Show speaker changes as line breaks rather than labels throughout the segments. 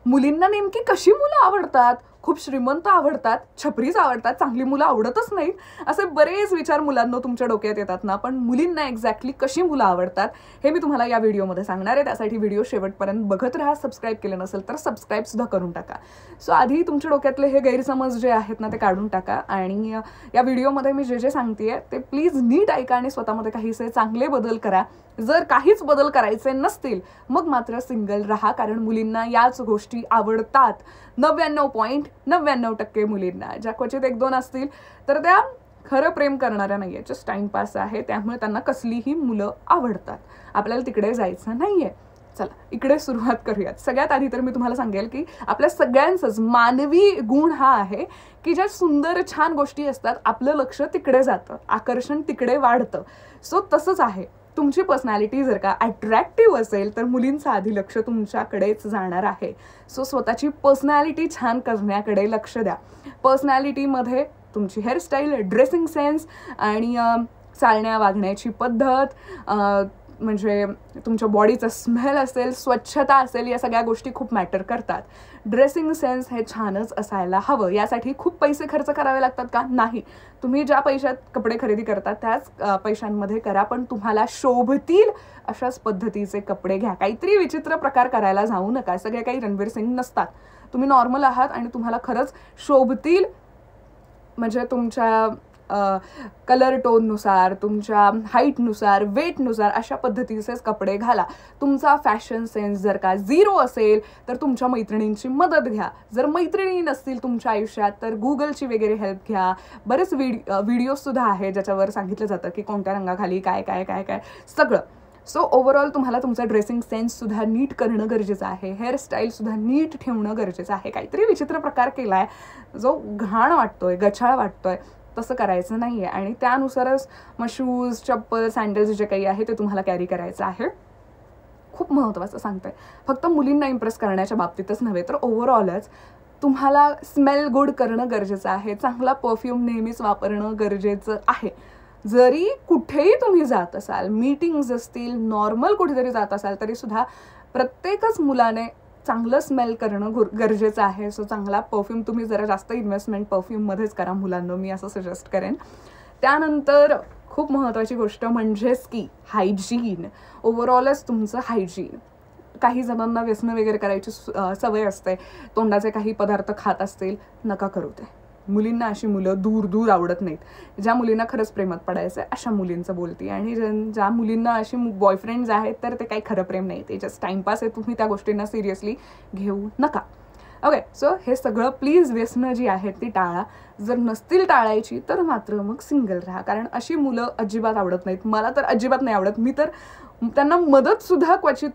मुलींना नेमकी कशी मुलं आवडतात, खूप श्रीमंत आवडतात, छपरीच आवडतात, चांगली मुलं आवडतच नाहीत, असे बरेच विचार मुलांना तुमच्या डोक्यात येतात ना. पण मुलींना एक्झॅक्टली कशी मुलं आवडतात हे मी तुम्हाला या व्हिडिओमध्ये सांगणार आहे. त्यासाठी व्हिडिओ शेवटपर्यंत बघत राहा. सबस्क्राईब केलं नसेल तर सबस्क्राईब सुद्धा करून टाका. सो आधी तुमच्या डोक्यातले हे गैरसमज जे आहेत ना ते काढून टाका आणि या व्हिडिओमध्ये मी जे जे सांगतेय ते प्लीज नीट ऐका आणि स्वतःमध्ये काहीसे चांगले बदल करा. जर काहीच बदल करायचे नसतील मग मात्र सिंगल राहा, कारण मुलींना याच गोष्टी आवडतात. 99.99% मुलींना. ज्या क्वचित 1-2 असतील तर त्या खरं प्रेम करणाऱ्या नाहीये, जस्ट टाइमपास आहे. त्यामुळे त्यांना कसलीही मुलं आवडतात. आपल्याला तिकडे जायचं नाहीये. चला इकडे सुरुवात करूयात. सगळ्यात आधी तर मी तुम्हाला सांगेल की आपल्या सगळ्यांचाच मानवी गुण हा आहे की ज्या सुंदर छान गोष्टी असतात आपलं लक्ष तिकडे जातं, आकर्षण तिकडे वाढतं. सो तसंच आहे. तुमची पर्सनॅलिटी जर का अट्रॅक्टिव्ह असेल तर मुलींचं आधी लक्ष तुमच्याकडेच जाणार आहे. सो स्वतःची पर्सनॅलिटी छान करण्याकडे लक्ष द्या. पर्सनॅलिटीमध्ये तुमची हेअरस्टाईल, ड्रेसिंग सेन्स आणि चालण्या वागण्याची पद्धत, म्हणजे तुमच्या बॉडीचा स्मेल असेल, स्वच्छता असेल, या सगळ्या गोष्टी खूप मॅटर करतात. ड्रेसिंग सेन्स हे छानच असायला हवं. यासाठी खूप पैसे खर्च करावे लागतात का? नाही. तुम्ही ज्या पैशात कपडे खरेदी करता त्याच पैशांमध्ये करा, पण तुम्हाला शोभतील अशाच पद्धतीचे कपडे घ्या. काहीतरी विचित्र प्रकार करायला जाऊ नका. सगळे काही रणवीर सिंग नसतात. तुम्ही नॉर्मल आहात आणि तुम्हाला खरंच शोभतील, म्हणजे तुमच्या कलर टोननुसार, तुमच्या हाईटनुसार, वेटनुसार अशा पद्धतीचेच कपडे घाला. तुमचा फॅशन सेन्स जर का 0 असेल तर तुमच्या मैत्रिणींची मदत घ्या. जर मैत्रिणी नसतील तुमच्या आयुष्यात तर गुगलची वगैरे हेल्प घ्या. बरेच व्हिडिओसुद्धा आहे ज्याच्यावर सांगितलं जातं की कोणत्या रंगाखाली काय काय काय काय सगळं. सो ओव्हरऑल तुम्हाला तुमचा ड्रेसिंग सेन्ससुद्धा नीट करणं गरजेचं आहे. हेअरस्टाईलसुद्धा नीट ठेवणं गरजेचं आहे. काहीतरी विचित्र प्रकार केला आहे जो घाण वाटतोय, गछाळ वाटतोय, तसं करायचं नाही आहे. आणि त्यानुसारच मग शूज, चप्पल, सँडल्स जे काही आहे ते तुम्हाला कॅरी करायचं आहे. खूप महत्त्वाचं सांगते. फक्त मुलींना इम्प्रेस करण्याच्या बाबतीतच नव्हे तर ओव्हरऑलच तुम्हाला स्मेल गुड करणं गरजेचं आहे. चांगला परफ्यूम नेहमीच वापरणं गरजेचं आहे. जरी कुठेही तुम्ही जात असाल, मीटिंग्स असतील, नॉर्मल कुठेतरी जात असाल तरी सुद्धा प्रत्येकच मुलाने चांगलं स्मेल करणं गरजेचं आहे. सो चांगला परफ्यूम तुम्ही जरा जास्त इन्व्हेस्टमेंट परफ्यूममध्येच करा मुलांना, मी असं सजेस्ट करेन. त्यानंतर खूप महत्त्वाची गोष्ट म्हणजेच की हायजीन. ओव्हरऑलच तुमचं हायजीन. काही जणांना व्यसन वगैरे करायची सवय असते, तोंडाचे काही पदार्थ खात असतील, नका करू ते. मुलींना अशी मुलं दूर दूर आवडत नाहीत. ज्या मुलींना खरंच प्रेमात पडायचं आहे अशा मुलींचं बोलते. आणि ज्या मुलींना अशी बॉयफ्रेंड्स आहेत तर ते काही खरं प्रेम नाही, ते जस्ट टाइमपास आहे. तुम्ही त्या गोष्टींना सिरियसली घेऊ नका. ओके. सो हे सगळं प्लीज व्यसनं जी आहेत ती टाळा. जर नसतील टाळायची तर मात्र मग सिंगल राहा, कारण अशी मुलं अजिबात आवडत नाहीत. मला तर अजिबात नाही आवडत. मी तर त्यांना मदतसुद्धा क्वचित,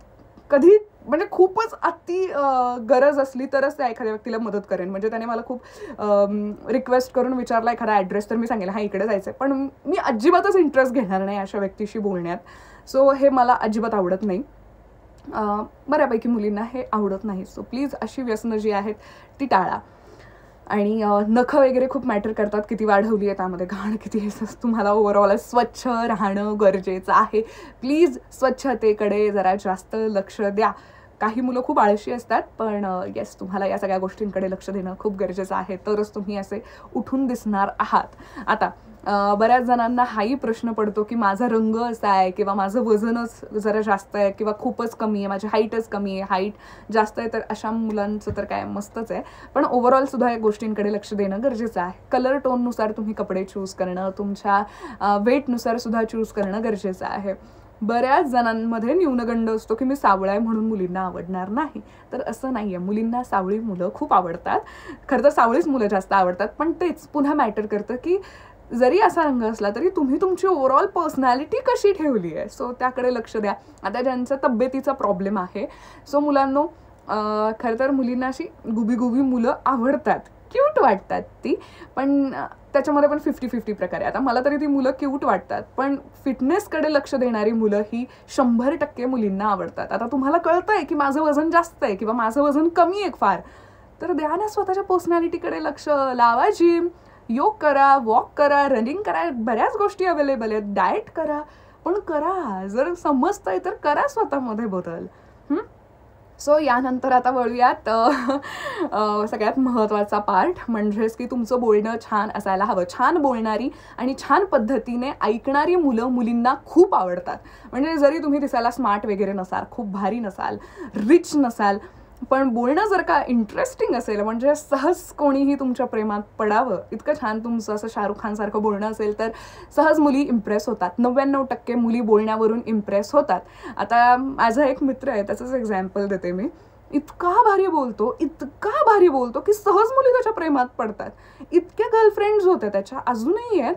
कधी म्हणजे खूपच अति गरज असली तरच त्या एखाद्या व्यक्तीला मदत करेन. म्हणजे त्याने मला खूप रिक्वेस्ट करून विचारला एखादा ॲड्रेस तर मी सांगेल हां इकडे जायचं आहे, पण मी अजिबातच इंटरेस्ट घेणार नाही अशा व्यक्तीशी बोलण्यात. सो हे मला अजिबात आवडत नाही. बऱ्यापैकी मुलींना हे आवडत नाही. सो प्लीज अशी व्यसनं जी आहेत ती टाळा. आणि नखं वगैरे खूप मॅटर करतात. किती वाढवली आहे त्यामध्ये, घाण किती आहे. तुम्हाला ओव्हरऑल स्वच्छ राहणं गरजेचं आहे. प्लीज स्वच्छतेकडे जरा जास्त लक्ष द्या. काही मुलं खूप आळशी असतात, पण येस तुम्हाला या सगळ्या गोष्टींकडे लक्ष देणं खूप गरजेचं आहे, तरच तुम्ही असे उठून दिसणार आहात. आता बऱ्याच जणांना हाही प्रश्न पडतो की माझा रंग असा आहे किंवा माझं वजनच जरा जास्त आहे किंवा खूपच कमी आहे, माझी हाईटच कमी आहे, हाईट जास्त आहे, तर अशा मुलांचं तर काय मस्तच आहे. पण ओव्हरऑल सुद्धा या गोष्टींकडे लक्ष देणं गरजेचं आहे. कलर टोननुसार तुम्ही कपडे चूज करणं, तुमच्या वेटनुसार सुद्धा चूज करणं गरजेचं आहे. बऱ्याच जणांमध्ये न्यूनगंड असतो की मी सावळा आहे म्हणून मुलींना आवडणार नाही, तर असं नाही आहे. मुलींना सावळी मुलं खूप आवडतात. खरं तर सावळीच मुलं जास्त आवडतात, पण तेच पुन्हा मॅटर करतं की जरी असा रंग असला तरी तुम्ही तुमची ओव्हरऑल पर्सनॅलिटी कशी ठेवली आहे. सो त्याकडे लक्ष द्या. आता ज्यांचा तब्येतीचा प्रॉब्लेम आहे, सो मुलांनो खरं तर मुलींना अशी गुबी मुलं आवडतात, क्यूट वाटतात ती, पण त्याच्यामध्ये पण 50-50 प्रकार आहे. आता मला तरी ती मुलं क्यूट वाटतात, पण फिटनेसकडे लक्ष देणारी मुलं ही 100% मुलींना आवडतात. आता तुम्हाला कळतंय की माझं वजन जास्त आहे किंवा माझं वजन कमी आहे फार, तर द्या ना स्वतःच्या पर्सनॅलिटीकडे लक्ष. लावा जिम, योग करा, वॉक करा, रनिंग करा, बऱ्याच गोष्टी अवेलेबल आहेत. डाएट करा, पण करा. जर समजतंय तर करा स्वतःमध्ये बदल. सो यानंतर आता वळूयात सगळ्यात महत्त्वाचा पार्ट, म्हणजेच की तुमचं बोलणं छान असायला हवं. छान बोलणारी आणि छान पद्धतीने ऐकणारी मुलं मुलींना खूप आवडतात. म्हणजे जरी तुम्ही दिसायला स्मार्ट वगैरे नसाल, खूप भारी नसाल, रिच नसाल, पण बोलणं जर का इंटरेस्टिंग असेल, म्हणजे सहज कोणीही तुमच्या प्रेमात पडावं इतकं छान तुमचं असं शाहरुख खानसारखं बोलणं असेल तर सहज मुली इम्प्रेस होतात. 99% मुली बोलण्यावरून इम्प्रेस होतात. आता माझा एक मित्र आहे, त्याचंच एक्झाम्पल देते मी. इतका भारी बोलतो की सहज मुली त्याच्या प्रेमात पडतात. इतक्या गर्लफ्रेंड्स होत्या त्याच्या, अजूनही आहेत.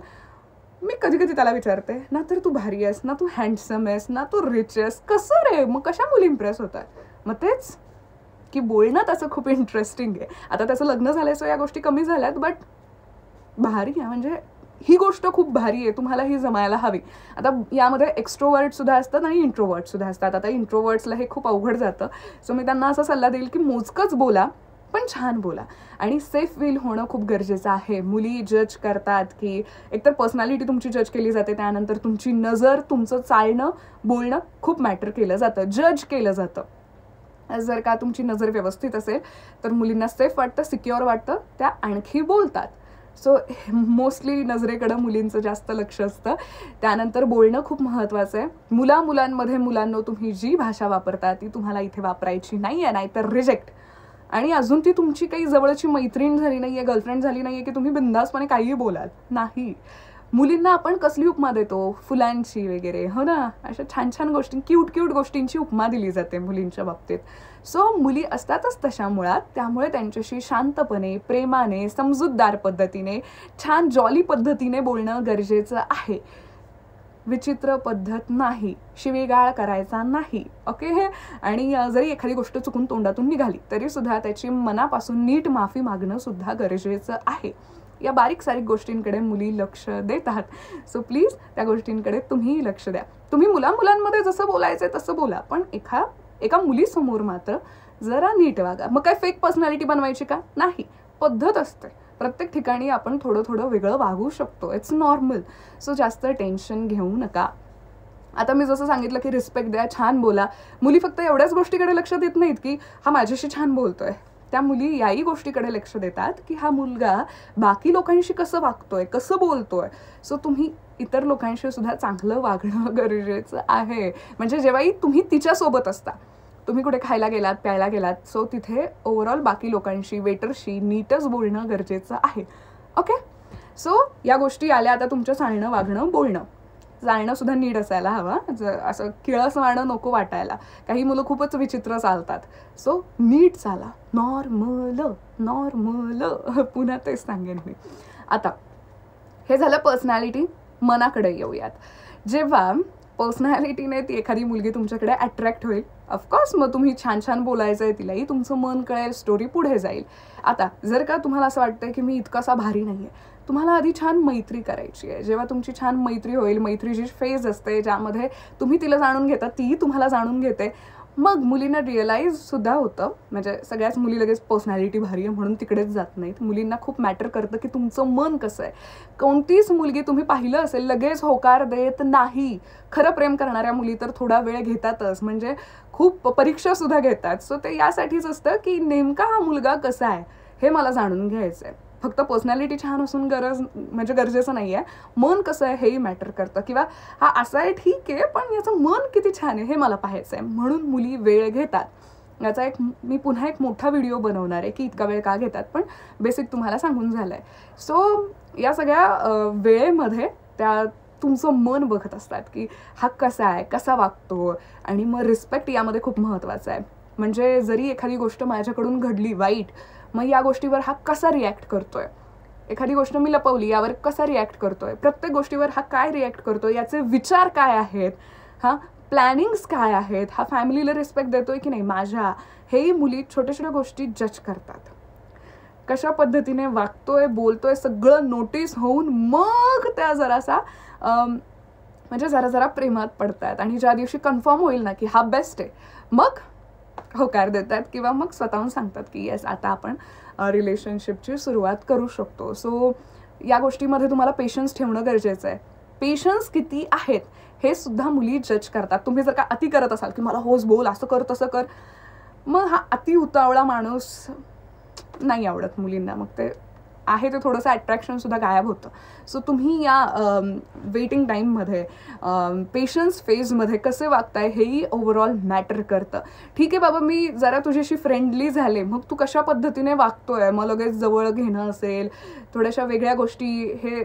मी कधी कधी त्याला विचारते, ना तर तू भारी आहेस, ना तू हँडसम आहेस, ना तू रिच आहेस, कसं रे, मग कशा मुली इम्प्रेस होतात? मग तेच की बोलणं त्याचं खूप इंटरेस्टिंग आहे. आता त्याचं लग्न झालंय सो या गोष्टी कमी झाल्यात, बट भारी आहे. म्हणजे ही गोष्ट खूप भारी आहे, तुम्हाला ही जमायला हवी. आता यामध्ये एक्स्ट्रोवर्ट सुद्धा असतात आणि इंट्रोवर्ट सुद्धा असतात. आता इंट्रोवर्ट्सला हे खूप अवघड जातं. सो मी त्यांना असा सल्ला देईल की मोजकंच बोला, पण छान बोला. आणि सेफ फील होणं खूप गरजेचं आहे. मुली जज करतात की एकतर पर्सनॅलिटी तुमची जज केली जाते, त्यानंतर तुमची नजर, तुमचं चालणं बोलणं खूप मॅटर केलं जातं, जज केलं जातं. जर का तुमची नजर व्यवस्थित असेल तर मुलींना सेफ वाटतं, सिक्युअर वाटतं, त्या आणखी बोलतात. सो मोस्टली नजरेकडं मुलींचं जास्त लक्ष असतं. त्यानंतर बोलणं खूप महत्त्वाचं आहे. मुलांमध्ये मुलांनो, तुम्ही जी भाषा वापरता ती तुम्हाला इथे वापरायची नाही आहे, नाहीतर रिजेक्ट. आणि अजून ती तुमची काही जवळची मैत्रीण झाली नाही आहे, गर्लफ्रेंड झाली नाही आहे की तुम्ही बिंदासपणे काहीही बोलाल, नाही. मुलींना आपण कसली उपमा देतो, फुलांची वगैरे, हो ना, अशा छान छान गोष्टी, क्यूट गोष्टींची उपमा दिली जाते मुलींच्या बाबतीत. सो मुली असतातच तशा मुळात, त्यामुळे त्यांच्याशी शांतपणे, प्रेमाने, समजूतदार पद्धतीने, छान जॉली पद्धतीने बोलणं गरजेचं आहे. विचित्र पद्धत नाही, शिवीगाळ करायचा नाही, ओके. हे आणि जरी एखादी गोष्ट चुकून तोंडातून निघाली तरी सुद्धा त्याची मनापासून नीट माफी मागणं सुद्धा गरजेचं आहे. या बारीक सारीक गोष्टींकडे मुली लक्ष देतात. सो प्लीज त्या गोष्टींकडे तुम्हीही लक्ष द्या. तुम्ही मुलांमध्ये जसं बोलायचंय तसं बोला, पण एका मुलीसमोर मात्र जरा नीट वागा. मग काय फेक पर्सनॅलिटी बनवायची का? नाही, पद्धत असते. प्रत्येक ठिकाणी आपण थोडं वेगळं वागू शकतो, इट्स नॉर्मल. सो जास्त टेन्शन घेऊ नका. आता मी जसं सांगितलं की रिस्पेक्ट द्या, छान बोला. मुली फक्त एवढ्याच गोष्टीकडे लक्ष देत नाहीत की हा माझ्याशी छान बोलतोय, त्या मुली याही गोष्टीकडे लक्ष देतात की हा मुलगा बाकी लोकांशी कसं वागतोय, कसं बोलतोय. सो तुम्ही इतर लोकांशी सुद्धा चांगलं वागणं गरजेचं आहे. म्हणजे जेव्हाही तुम्ही तिच्यासोबत असता, तुम्ही कुठे खायला गेलात, प्यायला गेलात, सो तिथे ओव्हरऑल बाकी लोकांशी, वेटरशी नीटच बोलणं गरजेचं आहे, ओके. सो या गोष्टी आल्या. आता तुमचं चालणं, वागणं, बोलणं, जाणं सुद्धा नीट असायला हवं. असं किळस वाणं नको वाटायला. काही मुलं खूपच विचित्र चालतात. सो नीट चाला, नॉर्मल. पुन्हा तेच सांगेन मी. आता हे झालं पर्सनॅलिटी. मनाकडे येऊयात. जेव्हा पर्सनॅलिटीने ती एखादी मुलगी तुमच्याकडे अट्रॅक्ट होईल, ऑफकोर्स मग तुम्ही छान बोलायचं आहे तिलाही, तुमचं मन कळेल, स्टोरी पुढे जाईल. आता जर का तुम्हाला असं वाटतंय की मी इतकासा भारी नाही आहे, तुम्हाला आधी छान मैत्री करायची आहे. जेव्हा तुमची छान मैत्री होईल, मैत्रीची फेज असते ज्यामध्ये तुम्ही तिला जाणून घेता, तीही तुम्हाला जाणून घेते, मग मुलींना रिअलाईज सुद्धा होतं. म्हणजे सगळ्याच मुली लगेच पर्सनॅलिटी भारी आहे म्हणून तिकडेच जात नाहीत. मुलींना खूप मॅटर करतं की तुमचं मन कसं आहे. कोणतीच मुलगी तुम्ही पाहिलं असेल लगेच होकार देत नाही. खरं प्रेम करणाऱ्या मुली तर थोडा वेळ घेतातच, म्हणजे खूप परीक्षा सुद्धा घेतात. सो ते यासाठीच असतं की नेमका हा मुलगा कसा आहे हे मला जाणून घ्यायचं आहे. फक्त पर्सनॅलिटी छान असून गरजेचं नाही आहे, मन कसं आहे हेही मॅटर करतं. किंवा हा असा आहे ठीक आहे, पण याचं मन किती छान आहे हे मला पाहायचं आहे, म्हणून मुली वेळ घेतात. याचा मी पुन्हा एक मोठा व्हिडिओ बनवणार आहे की इतका वेळ का घेतात, पण बेसिक तुम्हाला सांगून झालं आहे. सो या सगळ्या वेळेमध्ये त्या तुमचं मन बघत असतात की हा कसा आहे, कसा वागतो. आणि मग रिस्पेक्ट यामध्ये खूप महत्त्वाचं आहे. म्हणजे जरी एखादी गोष्ट माझ्याकडून घडली वाईट, मग या गोष्टीवर हा कसा रिॲक्ट करतोय. एखादी गोष्ट मी लपवली, यावर कसा रिॲक्ट करतोय. प्रत्येक गोष्टीवर हा काय रिॲक्ट करतोय, याचे विचार काय आहेत, हा प्लॅनिंग्स काय आहेत, हा फॅमिलीला रिस्पेक्ट देतोय की नाही माझ्या, हेही मुली छोट्या गोष्टी जज करतात. कशा पद्धतीने वागतोय, बोलतोय, सगळं नोटीस होऊन मग त्या जरा प्रेमात पडतात. आणि ज्या दिवशी कन्फर्म होईल ना की हा बेस्ट आहे, मग होकार देतात किंवा मग स्वतःहून सांगतात की येस आता आपण रिलेशनशिपची सुरुवात करू शकतो. सो या गोष्टीमध्ये तुम्हाला पेशन्स ठेवणं गरजेचं आहे. पेशन्स किती आहेत हे सुद्धा मुली जज करतात. तुम्ही जर का अति करत असाल की मला होस बोल, असं कर, तसं कर, मग हा अति उतावळा माणूस नाही आवडत मुलींना, मग ते आहे ते थोडंसं अट्रॅक्शनसुद्धा गायब होतं. सो तुम्ही या वेटिंग टाईममध्ये पेशन्स फेजमध्ये कसे वागताय हेही ओव्हरऑल मॅटर करतं. ठीक आहे बाबा, मी जरा तुझ्याशी फ्रेंडली झाले, मग तू कशा पद्धतीने वागतोय, मग लगेच जवळ घेणं असेल, थोड्याशा वेगळ्या गोष्टी, हे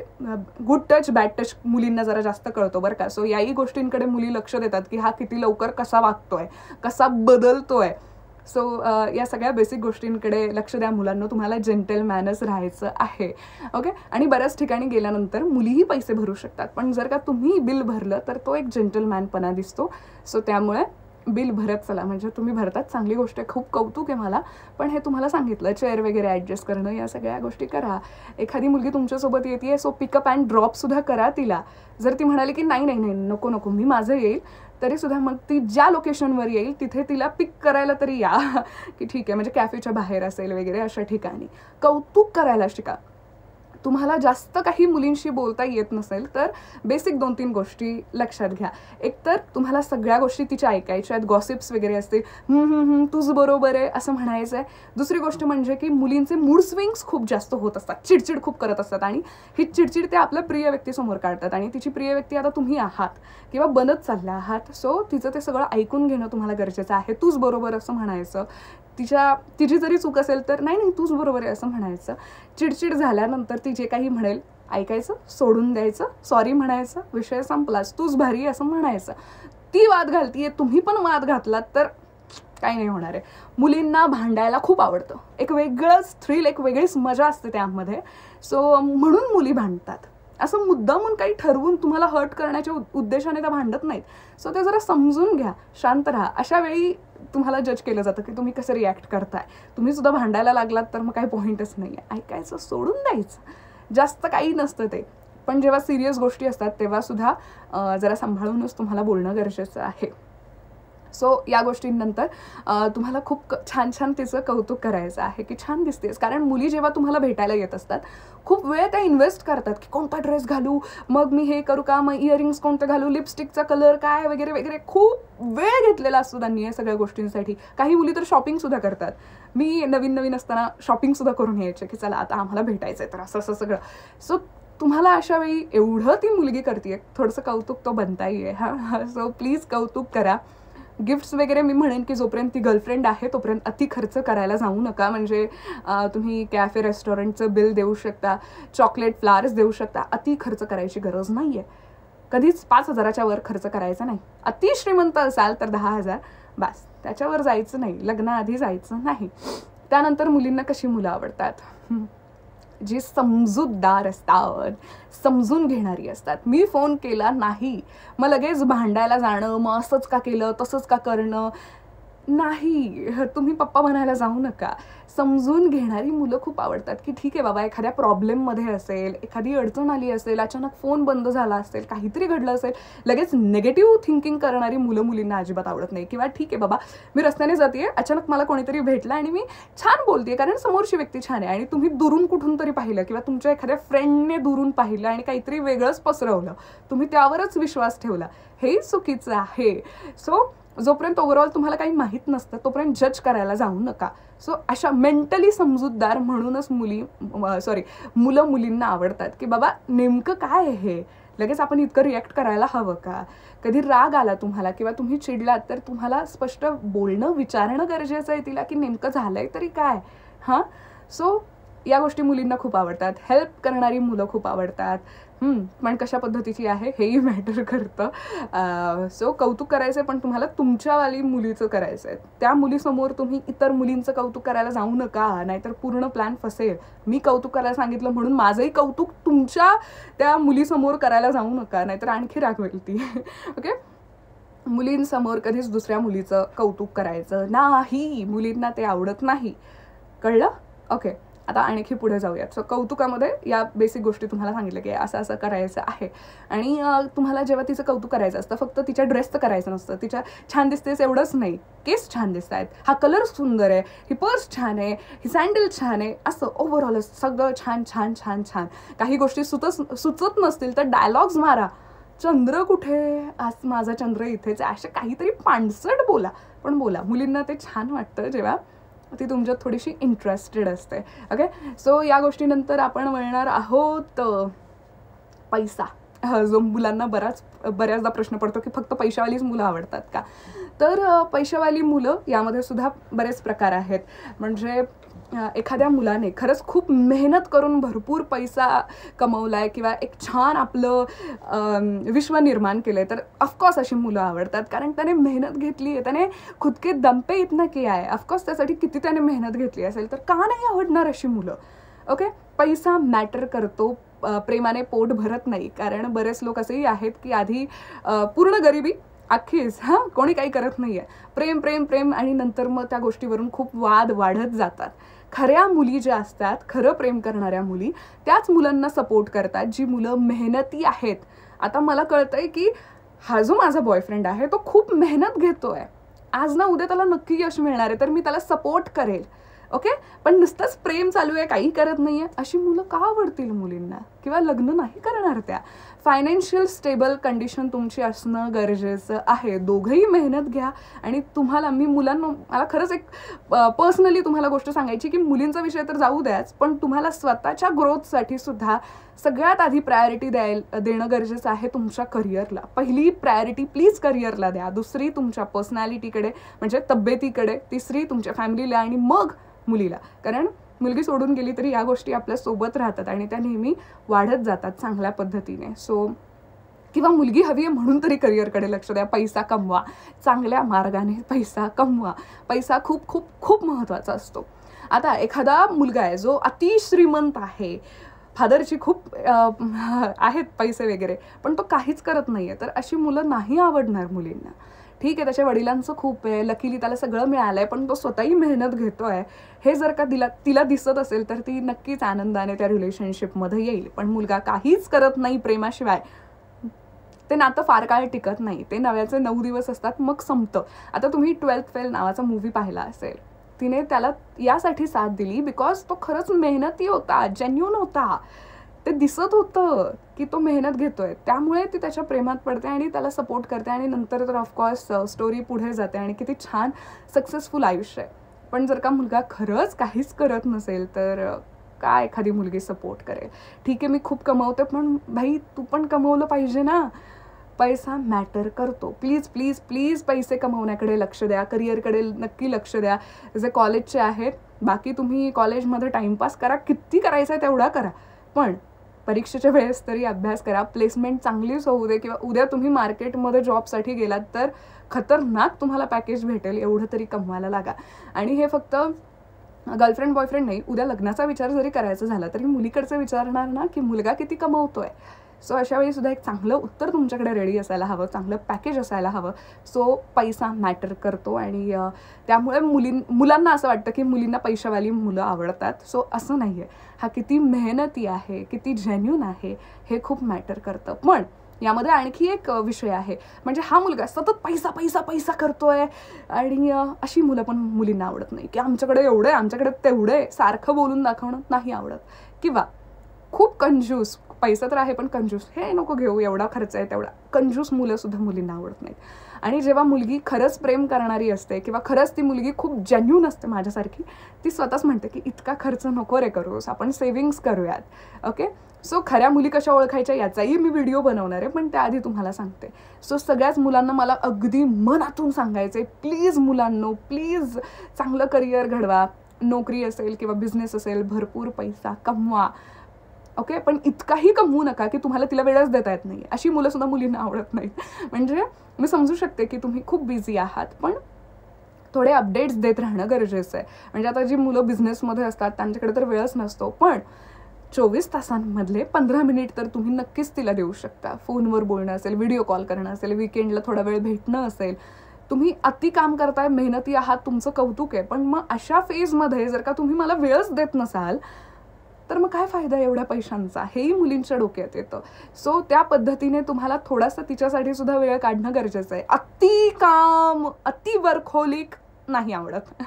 गुड टच बॅड टच मुलींना जरा जास्त कळतो बरं का. सो याही गोष्टींकडे मुली लक्ष देतात की हा किती लवकर कसा वागतोय, कसा बदलतोय. सो या सगळ्या बेसिक गोष्टींकडे लक्ष द्या मुलांना, तुम्हाला जेंटलमॅनच राहायचं आहे. ओके. आणि बऱ्याच ठिकाणी गेल्यानंतर मुलीही पैसे भरू शकतात, पण जर का तुम्ही बिल भरलं तर तो एक जेंटलमॅनपणा दिसतो. सो त्यामुळे बिल भरत चला, म्हणजे तुम्ही भरतात चांगली गोष्ट आहे, खूप कौतुक आहे मला. पण हे तुम्हाला सांगितलं, चेअर वगैरे ॲडजस्ट करणं, या सगळ्या गोष्टी करा. एखादी मुलगी तुमच्यासोबत येते, सो पिकअप अँड ड्रॉपसुद्धा करा तिला. जर ती म्हणाली की नाही नाही नाही नको नको मी माझं येईल, तरीसुद्धा मग ती ज्या लोकेशनवर येईल तिथे तिला पिक करायला तरी या की ठीक आहे, म्हणजे कॅफेच्या बाहेर असेल वगैरे अशा ठिकाणी. कौतुक करायला शिका. तुम्हाला जास्त काही मुलींशी बोलता येत नसेल तर बेसिक 2-3 गोष्टी लक्षात घ्या. एकतर तुम्हाला सगळ्या गोष्टी तिच्या ऐकायच्या आहेत, गॉसिप्स वगैरे असतील, तूच बरोबर आहे असं म्हणायचं आहे. दुसरी गोष्ट म्हणजे की मुलींचे मूड स्विंग्स खूप जास्त होत असतात, चिडचिड खूप करत असतात, आणि ही चिडचिड ते आपल्या प्रिय व्यक्तीसमोर काढतात, आणि तिची प्रिय व्यक्ती आता तुम्ही आहात किंवा बनत चालला आहात. सो तिचं ते सगळं ऐकून घेणं तुम्हाला गरजेचं आहे. तूच बरोबर असं म्हणायचं. तिची जरी चूक असेल तर नाही नाही तूच बरोबर आहे असं म्हणायचं. चिडचिड झाल्यानंतर ती जे काही म्हणेल ऐकायचं, सोडून द्यायचं, सॉरी म्हणायचं, विषय संपलाच, तूच भारी असं म्हणायचं. ती वाद घालतीये, तुम्ही पण वाद घातलात तर काही नाही होणार आहे. मुलींना भांडायला खूप आवडतं, एक वेगळंच थ्रिल, एक वेगळीच मजा असते त्यामध्ये. सो म्हणून मुली भांडतात. असं मुद्दामून काही ठरवून तुम्हाला हर्ट करण्याच्या उद्देशाने त्या भांडत नाहीत. सो ते जरा समजून घ्या, शांत राहा. अशा वेळी तुम्हाला जज केलं जातं की तुम्ही कसं रिॲक्ट करताय. तुम्ही सुद्धा भांडायला लागलात तर मग काही पॉईंटच नाही आहे. ऐकायचं, सोडून द्यायचं, जास्त काही नसतं ते. पण जेव्हा सिरियस गोष्टी असतात तेव्हा सुद्धा जरा सांभाळूनच तुम्हाला बोलणं गरजेचं आहे. सो या गोष्टींनंतर तुम्हाला खूप छान छान तिचं कौतुक करायचं आहे की छान दिसतेस. कारण मुली जेव्हा तुम्हाला भेटायला येत असतात खूप वेळ त्या इन्व्हेस्ट करतात की कोणता ड्रेस घालू, मग मी हे करू का, मग इयरिंग्स कोणतं घालू, लिपस्टिकचा कलर काय वगैरे वगैरे. खूप वेळ घेतलेला असतो त्यांनी या सगळ्या गोष्टींसाठी. काही मुली तर शॉपिंगसुद्धा करतात. मी नवीन असताना शॉपिंगसुद्धा करून यायचे की चला आता आम्हाला भेटायचं आहे तर असं असं सगळं. सो तुम्हाला अशा वेळी एवढं ती मुलगी करते, थोडंसं कौतुक तो बनताही आहे. हां, सो प्लीज कौतुक करा. गिफ्ट्स वगैरे मी म्हणेन की जोपर्यंत ती गर्लफ्रेंड आहे तोपर्यंत अति खर्च करायला जाऊ नका. म्हणजे तुम्ही कॅफे रेस्टॉरंटचं बिल देऊ शकता, चॉकलेट फ्लावर्स देऊ शकता, अति खर्च करायची गरज नाही आहे. कधीच 5,000च्या वर खर्च करायचा नाही. अति श्रीमंत असाल तर 10,000 बास, त्याच्यावर जायचं नाही, लग्नाआधी जायचं नाही. त्यानंतर मुलींना कशी मुलं आवडतात, जी समजूतदार असतात, समजून घेणारी असतात. मी फोन केला नाही मग लगेच भांडायला जाणं, मग असंच का केलं, तसंच का करणं नाही. तुम्ही पप्पा म्हणायला जाऊ नका. समजून घेणारी मुलं खूप आवडतात की ठीक आहे बाबा, एखाद्या प्रॉब्लेममध्ये असेल, एखादी अडचण आली असेल, अचानक फोन बंद झाला असेल, काहीतरी घडलं असेल, लगेच निगेटिव्ह थिंकिंग करणारी मुलींना अजिबात आवडत नाही. किंवा ठीक आहे बाबा, मी रस्त्याने जाते, अचानक मला कोणीतरी भेटलं आणि मी छान बोलते कारण समोरची व्यक्ती छान आहे, आणि तुम्ही दुरून कुठून तरी पाहिलं किंवा तुमच्या एखाद्या फ्रेंडने दुरून पाहिलं आणि काहीतरी वेगळंच पसरवलं, तुम्ही त्यावरच विश्वास ठेवला, हे चुकीचं आहे. सो जोपर्यंत ओव्हरऑल तुम्हाला काही माहीत नसतं तोपर्यंत जज करायला जाऊ नका. सो अशा मेंटली समजूतदार म्हणूनच मुलं मुलींना आवडतात की बाबा नेमकं काय आहे, लगेच आपण इतकं रिॲक्ट करायला हवं का, कधी राग आला तुम्हाला किंवा तुम्ही चिडलात तर तुम्हाला स्पष्ट बोलणं, विचारणं गरजेचं आहे तिला की नेमकं झालंय तरी काय. हां, सो या गोष्टी मुलींना खूप आवडतात. हेल्प करणारी मुलं खूप आवडतात. पण कशा पद्धतीची आहे हेही मॅटर करतं. सो कौतुक करायचं आहे पण तुम्हाला तुमच्यावाली मुलीचं करायचं आहे. त्या मुलीसमोर तुम्ही इतर मुलींचं कौतुक करायला जाऊ नका, नाहीतर पूर्ण प्लॅन फसेल. मी कौतुक करायला सांगितलं म्हणून माझंही कौतुक तुमच्या त्या मुलीसमोर करायला जाऊ नका, नाहीतर आणखी रागवेल ती. ओके. मुलींसमोर कधीच दुसऱ्या मुलीचं कौतुक करायचं नाही, मुलींना ते आवडत नाही. कळलं? ओके. आता आणखी पुढे जाऊयात. सो कौतुकामध्ये या बेसिक गोष्टी तुम्हाला सांगितलं की असं असं करायचं आहे. आणि तुम्हाला जेव्हा तिचं कौतुक करायचं असतं फक्त तिच्या ड्रेसचं करायचं नसतं. तिच्या छान दिसतेस एवढंच नाही, केस छान दिसत आहेत, हा कलर सुंदर आहे, ही पर्स छान आहे, ही सँडल छान आहे, असं ओव्हरऑलच सगळं छान छान छान छान. काही गोष्टी सुचत नसतील तर डायलॉग्स मारा चंद्र कुठे, आज माझा चंद्र इथेच आहे, अशा काहीतरी पाणसट बोला, पण बोला. मुलींना ते छान वाटतं जेव्हा ती तुमच्यात थोडीशी इंटरेस्टेड असते. ओके, सो या गोष्टीनंतर आपण वळणार आहोत पैसा, जो मुलांना बऱ्याचदा प्रश्न पडतो की फक्त पैशावालीच मुलं आवडतात का. तर पैशावाली मुलं यामध्ये सुद्धा बरेच प्रकार आहेत. म्हणजे एखाद्या मुलाने खरंच खूप मेहनत करून भरपूर पैसा कमवलाय किंवा एक छान आपलं विश्व निर्माण केलंय, तर ऑफकोर्स अशी मुलं आवडतात. कारण त्याने मेहनत घेतली आहे, त्याने खुद के दम पे इतना किया आहे. ऑफकोर्स त्यासाठी किती त्याने मेहनत घेतली असेल, तर का नाही आवडणार अशी मुलं. ओके, पैसा मॅटर करतो, प्रेमाने पोट भरत नाही. कारण बरेच लोक असेही आहेत की आधी पूर्ण गरिबी अख्खीच, कोणी काही करत नाहीये, प्रेम प्रेम प्रेम, आणि नंतर मग त्या गोष्टीवरून खूप वाद वाढत जातात. खऱ्या मुली ज्या असतात, खरं प्रेम करणाऱ्या मुली, त्याच मुलांना सपोर्ट करतात जी मुलं मेहनती आहेत. आता मला कळतंय की हा जो माझा बॉयफ्रेंड आहे तो खूप मेहनत घेतोय, आज ना उद्या त्याला नक्की यश मिळणार आहे, तर मी त्याला सपोर्ट करेल. ओके, पण नुसतंच प्रेम चालू आहे, काही करत नाहीये, अशी मुलं का आवडतील मुलींना, किंवा लग्न नाही करणार त्या. फायनान्शियल स्टेबल कंडिशन तुमची असणं गरजेचं आहे. दोघंही मेहनत घ्या. आणि तुम्हाला, मुलांना, मला खरंच एक पर्सनली तुम्हाला गोष्ट सांगायची की मुलींचा विषय तर जाऊ द्याच, पण तुम्हाला स्वतःच्या ग्रोथसाठी सुद्धा सगळ्यात आधी प्रायोरिटी देणं गरजेचं आहे तुमच्या करिअरला. पहिली प्रायोरिटी प्लीज करिअरला द्या, दुसरी तुमच्या पर्सनॅलिटीकडे म्हणजे तब्येतीकडे, तिसरी तुमच्या फॅमिलीला, आणि मग मुलीला. कारण मुलगी सोडून गेली तरी या गोष्टी आपल्या सोबत राहतात आणि त्या नेहमी वाढत जातात चांगल्या पद्धतीने. सो किंवा मुलगी हवी आहे म्हणून तरी करिअरकडे लक्ष द्या, पैसा कमवा, चांगल्या मार्गाने पैसा कमवा. पैसा खूप खूप खूप महत्त्वाचा असतो. आता एखादा मुलगा आहे जो अति श्रीमंत आहे, फादरची खूप आहेत पैसे वगैरे, पण तो काहीच करत नाहीये, तर अशी मुलं नाही आवडणार मुलींना. ठीक आहे, त्याच्या वडिलांचं खूप आहे, लकीली त्याला सगळं मिळालंय, पण तो स्वतःही मेहनत घेतोय, हे जर का तिला दिसत असेल तर ती नक्कीच आनंदाने त्या रिलेशनशिपमध्ये येईल. पण मुलगा काहीच करत नाही प्रेमाशिवाय, ते नातं फार काळ टिकत नाही. ते नव्याचे 9 दिवस असतात, मग संपतं. आता तुम्ही 12th फेल नावाचा मूवी पाहिला असेल. तिने त्याला यासाठी साथ दिली बिकॉज तो खरंच मेहनती होता, जेन्युइन होता, ते दिसत होतं की तो मेहनत घेतोय, त्यामुळे ती त्याच्या प्रेमात पडते आणि त्याला सपोर्ट करते. आणि नंतर तर ऑफकोर्स स्टोरी पुढे जाते आणि किती छान सक्सेसफुल आयुष्य आहे. पण जर का मुलगा खरंच काहीच करत नसेल तर काय एखादी मुलगी सपोर्ट करेल. ठीक आहे, मी खूप कमवते, पण भाई तू पण कमवलं पाहिजे ना. पैसा मॅटर करतो. प्लीज प्लीज प्लीज पैसे कमवण्याकडे लक्ष द्या, करिअरकडे नक्की लक्ष द्या. जे कॉलेजचे आहेत, बाकी तुम्ही कॉलेजमध्ये टाइमपास करा, किती करायचं आहे तेवढा करा, पण परीक्षेच्या वेळेस तरी अभ्यास करा. प्लेसमेंट चांगलीच होऊ दे, किंवा उद्या तुम्ही मार्केटमध्ये जॉबसाठी गेलात तर खतरनाक तुम्हाला पॅकेज भेटेल, एवढं तरी कमवायला लागा. आणि हे फक्त गर्लफ्रेंड बॉयफ्रेंड नाही, उद्या लग्नाचा विचार जरी करायचा झाला तरी मुलीकडचं विचारणार ना की मुलगा किती कमवतोय. सो अशा वेळी सुद्धा एक चांगलं उत्तर तुमच्याकडे रेडी असायला हवं, चांगलं पॅकेज असायला हवं. सो पैसा मॅटर करतो. आणि त्यामुळे मुलांना असं वाटतं की मुलींना पैशावाली मुलं आवडतात. सो असं नाही आहे. हा किती मेहनती आहे, किती जेन्युइन आहे, हे खूप मॅटर करतं. पण यामध्ये आणखी एक विषय आहे, म्हणजे हा मुलगा सतत पैसा पैसा पैसा करतोय, आणि अशी मुलं पण मुलींना आवडत नाही. की आमच्याकडे एवढं आहे, आमच्याकडे तेवढं आहे, सारखं बोलून दाखवणं नाही आवडत. किंवा खूप कंजूस, पैसा तर आहे पण कंजूस, हे नको घेऊ, एवढा खर्च आहे तेवढा, कंजूस मुलं सुद्धा मुलींना आवडत नाहीत. आणि जेव्हा मुलगी खरंच प्रेम करणारी असते, किंवा खरंच ती मुलगी खूप जेन्युइन असते माझ्यासारखी, ती स्वतःच म्हणते की इतका खर्च नको रे करूस, आपण सेव्हिंग्स करूयात. ओके, सो खऱ्या मुली कशा ओळखायच्या याचाही मी व्हिडिओ बनवणार आहे, पण त्याआधी तुम्हाला सांगते. सो सगळ्याच मुलांना मला अगदी मनातून सांगायचं आहे, प्लीज मुलांनो, प्लीज चांगलं करिअर घडवा. नोकरी असेल किंवा बिझनेस असेल, भरपूर पैसा कमवा. ओके, पण इतकाही कमवू नका की तुम्हाला तिला वेळच देता येत नाही. अशी मुलं सुद्धा मुलींना आवडत नाहीत. म्हणजे मी समजू शकते की तुम्ही खूप बिझी आहात, पण थोडे अपडेट्स देत राहणं गरजेचं आहे. म्हणजे आता जी मुलं बिझनेसमध्ये असतात त्यांच्याकडे तर वेळच नसतो, पण 24 तासांमधले 15 मिनिट तर तुम्ही नक्कीच तिला देऊ शकता. फोनवर बोलणं असेल, व्हिडिओ कॉल करणं असेल, विकेंडला थोडा वेळ भेटणं असेल. तुम्ही अति काम करताय, मेहनती आहात, तुमचं कौतुक आहे, पण मग अशा फेजमध्ये जर का तुम्ही मला वेळच देत नसाल तर मग काय फायदा एवढ्या पैशांचा, हेही मुलींच्या डोक्यात येतं. सो त्या पद्धतीने तुम्हाला थोडासा तिच्यासाठी सुद्धा वेळ काढणं गरजेचं आहे. अति काम, अति वर्कहोलिक नाही आवडत.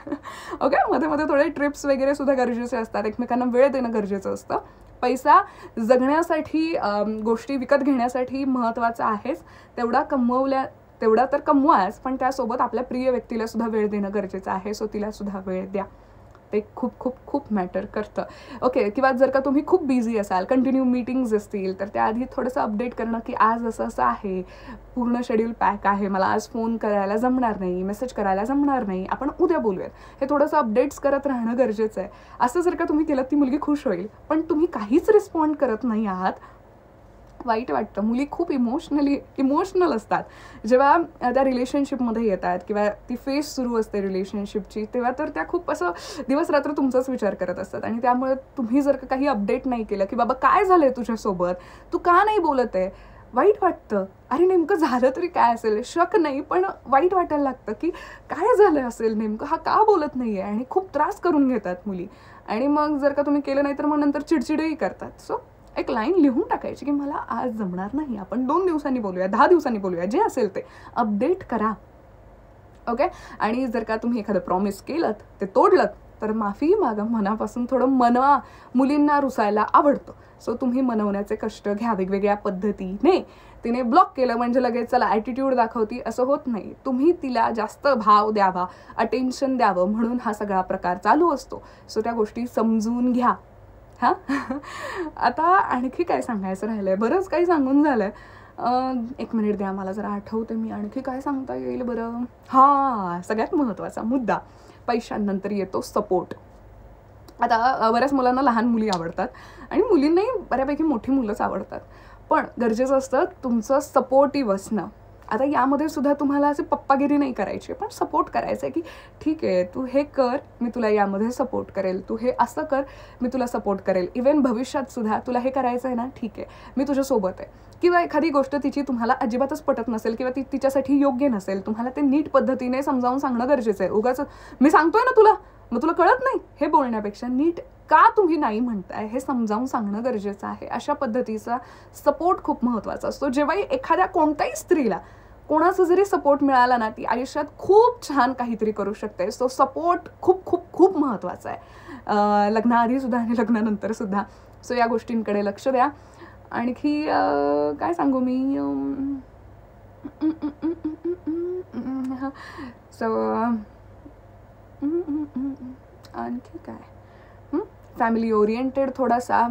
ओके, मध्ये मध्ये थोडे ट्रिप्स वगैरे सुद्धा गरजेचे असतात, एकमेकांना वेळ देणं गरजेचं असतं, पैसा जगण्यासाठी, गोष्टी विकत घेण्यासाठी महत्त्वाचा आहेच, तेवढा तर कमवाच, पण त्यासोबत आपल्या प्रिय व्यक्तीला सुद्धा वेळ देणं गरजेचं आहे. सो तिला सुद्धा वेळ द्या, ते खूप खूप खूप मॅटर करतं. ओके, किंवा जर का तुम्ही खूप बिझी असाल, कंटिन्यू मीटिंग्ज असतील, तर त्याआधी थोडंसं अपडेट करणं की आज असं असं आहे, पूर्ण शेड्यूल पॅक आहे, मला आज फोन करायला जमणार नाही, मेसेज करायला जमणार नाही, आपण उद्या बोलूयात, हे थोडंसं अपडेट्स करत राहणं गरजेचं आहे. असं जर का तुम्ही केलं ती मुलगी खुश होईल, पण तुम्ही काहीच रिस्पॉन्ड करत नाही आहात, वाईट वाटतं. मुली खूप इमोशनल असतात जेव्हा त्या रिलेशनशिपमध्ये येतात किंवा ती फेज सुरू असते रिलेशनशिपची, तेव्हा तर त्या खूप असं दिवस रात्र तुमचाच विचार करत असतात. आणि त्यामुळे तुम्ही जर का काही अपडेट नाही केलं की बाबा काय झालंय तुझ्यासोबत, तू का नाही बोलत आहे, वाईट वाटतं. अरे नेमकं झालं तरी काय असेल, शक नाही पण वाईट वाटायला लागतं की काय झालं असेल नेमकं, हा का बोलत नाही आहे, आणि खूप त्रास करून घेतात मुली. आणि मग जर का तुम्ही केलं नाही तर मग नंतर चिडचिडही करतात. सो एक लाईन लिहून टाकायची की मला आज जमणार नाही, आपण 2 दिवसांनी बोलूया, 10 दिवसांनी बोलूया, जे असेल ते अपडेट करा. ओके. आणि जर का तुम्ही एखादं प्रॉमिस केलं ते तोडलं तर माफी मागा मनापासून, थोडं मनवा. मुलींना रुसायला आवडतं, सो तुम्ही मनवण्याचे कष्ट घ्या वेगवेगळ्या पद्धतीने. तिने ब्लॉक केलं म्हणजे लगेच चला ॲटिट्यूड दाखवती असं होत नाही. तुम्ही तिला जास्त भाव द्यावा, अटेन्शन द्यावं म्हणून हा सगळा प्रकार चालू असतो. सो त्या गोष्टी समजून घ्या. हां आता आणखी काय सांगायचं राहिलंय, बरंच काही सांगून झालंय. 1 मिनिट द्या, मला जरा आठवते मी आणखी काय सांगता येईल बरं. हां, सगळ्यात महत्त्वाचा मुद्दा, पैशांनंतर येतो सपोर्ट. आता बऱ्याच मुलांना लहान मुली आवडतात आणि मुलींनाही बऱ्यापैकी मोठी मुलंच आवडतात, पण गरजेचं असतं तुमचं सपोर्टिव्ह असणं. आता यामध्ये सुद्धा तुम्हाला असे पप्पागिरी नाही करायची, पण सपोर्ट करायचं आहे की ठीक आहे तू हे कर, मी तुला यामध्ये सपोर्ट करेल, तू हे असं कर, मी तुला सपोर्ट करेल. इव्हन भविष्यात सुद्धा तुला हे करायचं आहे ना, ठीक आहे मी तुझ्यासोबत आहे. किंवा एखादी गोष्ट तिची तुम्हाला अजिबातच पटत नसेल किंवा ती तिच्यासाठी योग्य नसेल, तुम्हाला ते नीट पद्धतीने समजावून सांगणं गरजेचं आहे. उगाच मी सांगतोय ना तुला, मग तुला कळत नाही हे बोलण्यापेक्षा नीट का तुम्ही नाही म्हणताय हे समजावून सांगणं गरजेचं आहे. अशा पद्धतीचा सपोर्ट खूप महत्त्वाचा असतो. जेव्हाही एखाद्या कोणत्याही स्त्रीला कोणाचा जरी सपोर्ट मिळाला ना, ती आयुष्यात खूप छान काहीतरी करू शकते. सो सपोर्ट खूप खूप खूप महत्त्वाचा आहे, लग्नाआधी सुद्धा आणि लग्नानंतर सुद्धा. सो या गोष्टींकडे लक्ष द्या. आणखी काय सांगू मी, सो आणखी काय, फॅमिली ओरिएंटेड थोडासा,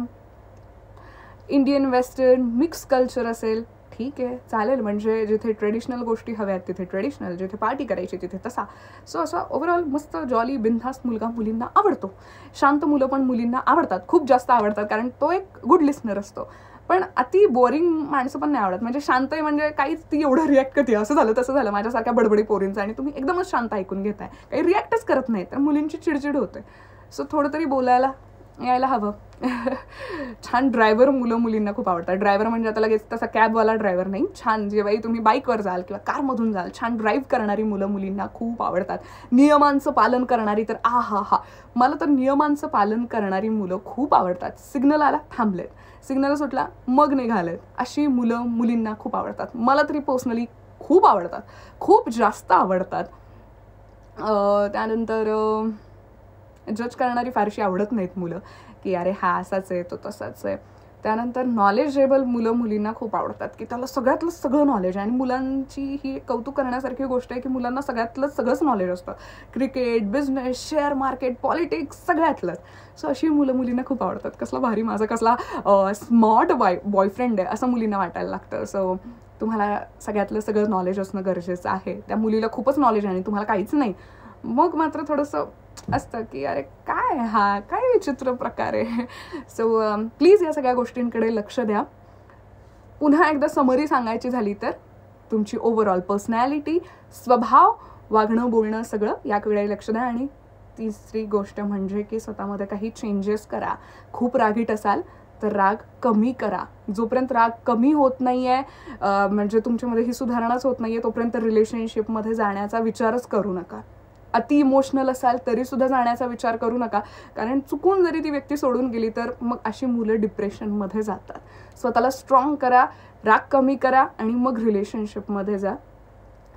इंडियन वेस्टर्न मिक्स कल्चर असेल ठीक आहे चालेल, म्हणजे जिथे ट्रेडिशनल गोष्टी हव्यात तिथे ट्रेडिशनल, जिथे पार्टी करायची तिथे तसा. सो असं ओव्हरऑल मस्त जॉली बिनधास्त मुलगा मुलींना आवडतो. शांत मुलं पण मुलींना आवडतात, खूप जास्त आवडतात, कारण तो एक गुड लिस्नर असतो. पण अति बोरिंग माणसं पण नाही आवडत. म्हणजे शांत आहे म्हणजे काहीच ती एवढं रिॲक्ट करते, असं झालं तसं झालं माझ्यासारख्या बडबडी पोरींचं, आणि तुम्ही एकदमच शांत ऐकून घेताय, काही रिॲक्टच करत नाही, तर मुलींची चिडचिड होते. सो थोडं तरी बोलायला यायला हवं. छान ड्रायव्हर मुलं मुलींना खूप आवडतात. ड्रायव्हर म्हणजे आता लगेच तसा कॅबवाला ड्रायव्हर नाही, छान जेव्हाही तुम्ही बाईकवर जाल किंवा कारमधून जाल, छान ड्राईव्ह करणारी मुलं मुलींना खूप आवडतात. नियमांचं पालन करणारी तर हा मला तर नियमांचं पालन करणारी मुलं खूप आवडतात. सिग्नल आला थांबलेत, सिग्नल सुटला मग निघालेत, अशी मुलं मुलींना खूप आवडतात. मला तरी पर्सनली खूप आवडतात, खूप जास्त आवडतात. त्यानंतर जज करणारी फारशी आवडत नाहीत मुलं, की अरे हा असाच आहे तो तसाच आहे. त्यानंतर नॉलेजेबल मुलं मुलींना खूप आवडतात, की त्याला सगळ्यातलं सगळं नॉलेज आहे. आणि मुलांची ही कौतुक करण्यासारखी गोष्ट आहे की मुलांना सगळ्यातलं सगळंच नॉलेज असतं, cricket, business, share market, politics, सगळ्यातलंच. सो अशी मुलं मुलींना खूप आवडतात. कसला भारी माझा कसला स्मार्ट बॉयफ्रेंड आहे असं मुलींना वाटायला लागतं. सो तुम्हाला सगळ्यातलं सगळं नॉलेज असणं गरजेचं आहे. त्या मुलीला खूपच नॉलेज आहे आणि तुम्हाला काहीच नाही, मग मात्र थोडंसं असतं की अरे काय हा काय विचित्र प्रकार आहे. सो प्लीज या सगळ्या गोष्टींकडे लक्ष द्या. पुन्हा एकदा समरी सांगायची झाली तर तुमची ओव्हरऑल पर्सनॅलिटी, स्वभाव, वागणं बोलणं सगळं याकडे लक्ष द्या. आणि तिसरी गोष्ट म्हणजे की स्वतःमध्ये काही चेंजेस करा. खूप रागीट असाल तर राग कमी करा. जोपर्यंत राग कमी होत नाही आहे, म्हणजे तुमच्यामध्ये ही सुधारणाच होत नाही आहे, तोपर्यंत रिलेशनशिपमध्ये जाण्याचा विचारच करू नका. अति इमोशनल असाल तरीसुद्धा जाण्याचा विचार करू नका, कारण चुकून जरी ती व्यक्ती सोडून गेली तर मग अशी मुलं डिप्रेशनमध्ये जातात. स्वतःला स्ट्रॉंग करा, राग कमी करा आणि मग रिलेशनशिपमध्ये जा.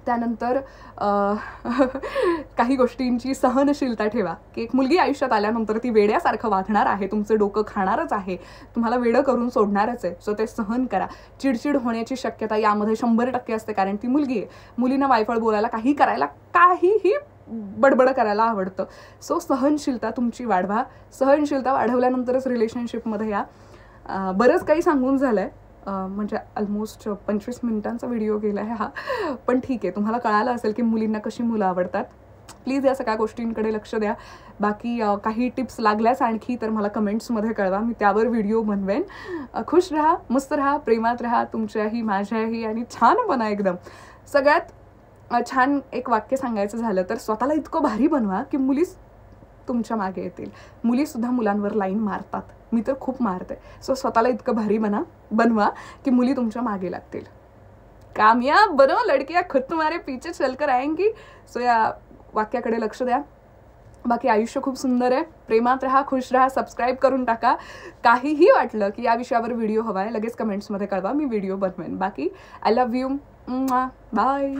त्यानंतर काही गोष्टींची सहनशीलता ठेवा, की एक मुलगी आयुष्यात आल्यानंतर ती वेड्यासारखं वागणार आहे, तुमचं डोकं खाणारच आहे, तुम्हाला वेडं करून सोडणारच आहे. सो ते सहन करा. चिडचिड होण्याची शक्यता यामध्ये 100% असते, कारण ती मुलगी आहे. मुलींना वायफळ बोलायला, काही करायला, काहीही बडबड करायला आवडतं. सो सहनशीलता तुमची वाढवा. सहनशीलता वाढवल्यानंतरच रिलेशनशिपमध्ये या. बरंच काही सांगून झालंय, म्हणजे ऑलमोस्ट 25 मिनिटांचा व्हिडिओ गेला आहे हा, पण ठीक आहे. तुम्हाला कळालं असेल की मुलींना कशी मुलं आवडतात. प्लीज या सगळ्या गोष्टींकडे लक्ष द्या. बाकी काही टिप्स लागल्यास आणखी तर मला कमेंट्समध्ये कळवा, मी त्यावर व्हिडिओ बनवेन. खुश राहा, मस्त राहा, प्रेमात राहा, तुमच्याही माझ्याही, आणि छान बना एकदम. सगळ्यात छान एक वाक्य सांगायचं झालं तर स्वतःला इतकं भारी बनवा की मुली तुमच्या मागे येतील. मुलीसुद्धा मुलांवर लाईन मारतात, मी तर खूप मारते. सो स्वतःला इतकं भारी बनवा की मुली तुमच्या मागे लागतील. कामयाब बनो लडकियां खुद तुम्हारे पीछे चलकर आएंगी. सो या वाक्याकडे लक्ष द्या. बाकी आयुष्य खूप सुंदर आहे. प्रेमात राहा, खुश राहा, सबस्क्राईब करून टाका. काहीही वाटलं की या विषयावर व्हिडिओ हवा आहे, लगेच कमेंट्समध्ये कळवा, मी व्हिडिओ बनवेन. बाकी आय लव्ह यू, बाय.